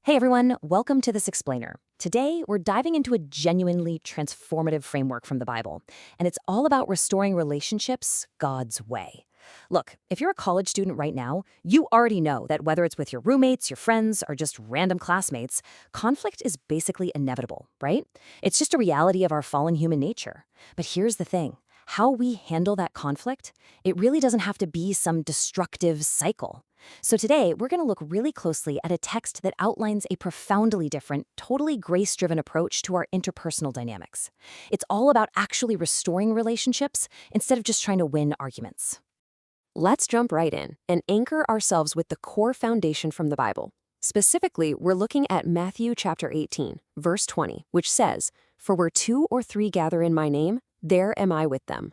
Hey everyone, welcome to This Explainer. Today, we're diving into a genuinely transformative framework from the Bible, and it's all about restoring relationships God's way. Look, if you're a college student right now, you already know that whether it's with your roommates, your friends, or just random classmates, conflict is basically inevitable, right? It's just a reality of our fallen human nature. But here's the thing. How we handle that conflict, it really doesn't have to be some destructive cycle. So today, we're going to look really closely at a text that outlines a profoundly different, totally grace-driven approach to our interpersonal dynamics. It's all about actually restoring relationships instead of just trying to win arguments. Let's jump right in and anchor ourselves with the core foundation from the Bible. Specifically, we're looking at Matthew chapter 18, verse 20, which says, "For where two or three gather in my name, there am I with them."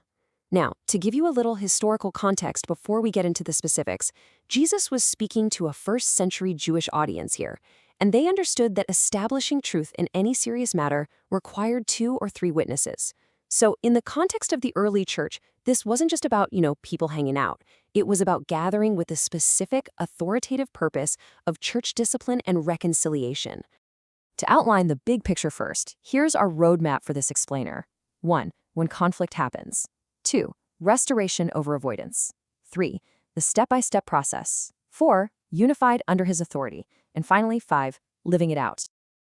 Now, to give you a little historical context before we get into the specifics, Jesus was speaking to a first-century Jewish audience here, and they understood that establishing truth in any serious matter required two or three witnesses. So in the context of the early church, this wasn't just about, people hanging out. It was about gathering with the specific, authoritative purpose of church discipline and reconciliation. To outline the big picture first, here's our roadmap for this explainer. 1. When conflict happens. 2. Restoration over avoidance. 3. The step-by-step process. 4. Unified under his authority. And finally, 5. Living it out.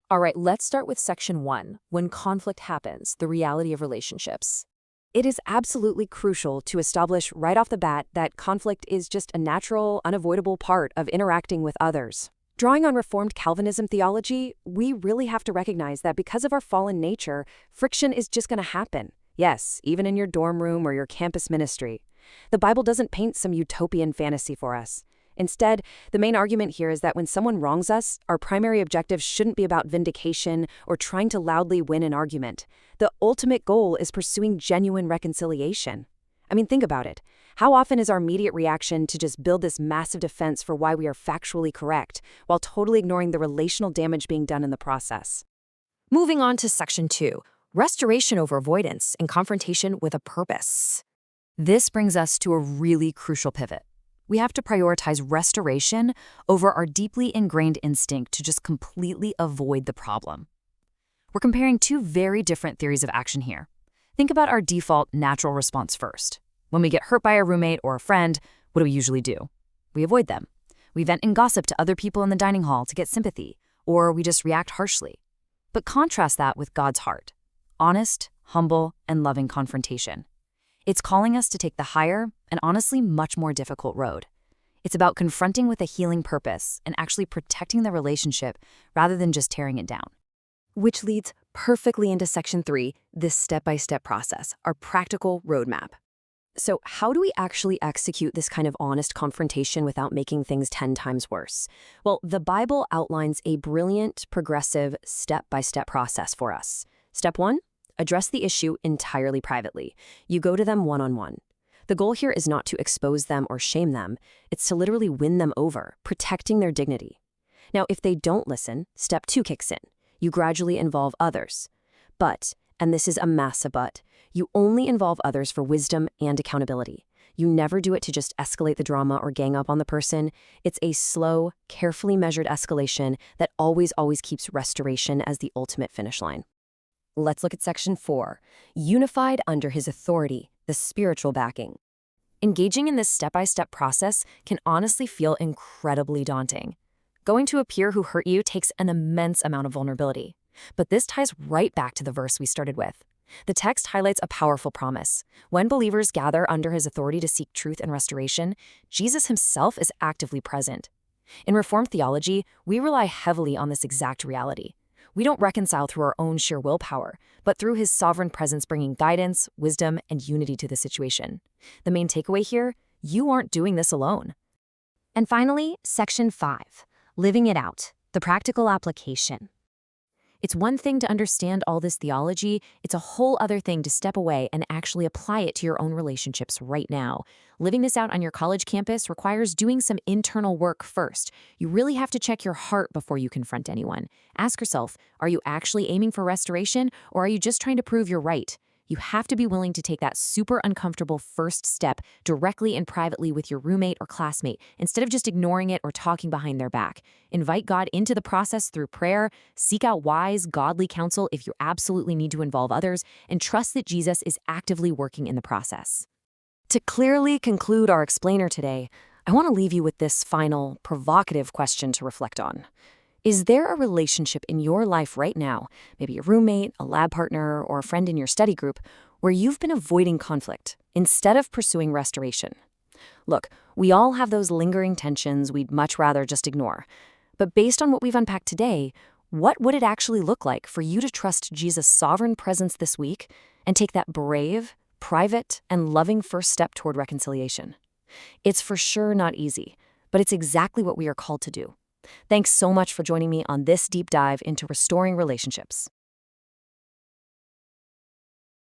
All right, let's start with section 1, when conflict happens, the reality of relationships. It is absolutely crucial to establish right off the bat that conflict is just a natural, unavoidable part of interacting with others. Drawing on Reformed Calvinism theology, we really have to recognize that because of our fallen nature, friction is just going to happen. Yes, even in your dorm room or your campus ministry. The Bible doesn't paint some utopian fantasy for us. Instead, the main argument here is that when someone wrongs us, our primary objective shouldn't be about vindication or trying to loudly win an argument. The ultimate goal is pursuing genuine reconciliation. I mean, think about it. How often is our immediate reaction to just build this massive defense for why we are factually correct, while totally ignoring the relational damage being done in the process? Moving on to section 2, restoration over avoidance and confrontation with a purpose. This brings us to a really crucial pivot. We have to prioritize restoration over our deeply ingrained instinct to just completely avoid the problem. We're comparing two very different theories of action here. Think about our default natural response first. When we get hurt by a roommate or a friend, what do we usually do? We avoid them. We vent in gossip to other people in the dining hall to get sympathy, or we just react harshly. But contrast that with God's heart. Honest, humble, and loving confrontation. It's calling us to take the higher and honestly much more difficult road. It's about confronting with a healing purpose and actually protecting the relationship rather than just tearing it down. Which leads perfectly into section 3, this step-by-step process, our practical roadmap. So how do we actually execute this kind of honest confrontation without making things 10 times worse? Well, the Bible outlines a brilliant, progressive, step-by-step process for us. Step 1. Address the issue entirely privately. You go to them one-on-one. The goal here is not to expose them or shame them. It's to literally win them over, protecting their dignity. Now, if they don't listen, step 2 kicks in. You gradually involve others. But, and this is a massive but, you only involve others for wisdom and accountability. You never do it to just escalate the drama or gang up on the person. It's a slow, carefully measured escalation that always keeps restoration as the ultimate finish line. Let's look at section 4, unified under his authority, the spiritual backing. Engaging in this step-by-step process can honestly feel incredibly daunting. Going to a peer who hurt you takes an immense amount of vulnerability. But this ties right back to the verse we started with. The text highlights a powerful promise. When believers gather under his authority to seek truth and restoration, Jesus himself is actively present. In Reformed theology, we rely heavily on this exact reality. We don't reconcile through our own sheer willpower, but through his sovereign presence bringing guidance, wisdom, and unity to the situation. The main takeaway here, you aren't doing this alone. And finally, section 5, living it out, the practical application. It's one thing to understand all this theology, it's a whole other thing to step away and actually apply it to your own relationships right now. Living this out on your college campus requires doing some internal work first. You really have to check your heart before you confront anyone. Ask yourself, are you actually aiming for restoration, or are you just trying to prove you're right? You have to be willing to take that super uncomfortable first step directly and privately with your roommate or classmate instead of just ignoring it or talking behind their back. Invite God into the process through prayer, seek out wise, godly counsel if you absolutely need to involve others, and trust that Jesus is actively working in the process. To clearly conclude our explainer today, I want to leave you with this final, provocative question to reflect on. Is there a relationship in your life right now, maybe a roommate, a lab partner, or a friend in your study group, where you've been avoiding conflict instead of pursuing restoration? Look, we all have those lingering tensions we'd much rather just ignore. But based on what we've unpacked today, what would it actually look like for you to trust Jesus' sovereign presence this week and take that brave, private, and loving first step toward reconciliation? It's for sure not easy, but it's exactly what we are called to do. Thanks so much for joining me on this deep dive into restoring relationships.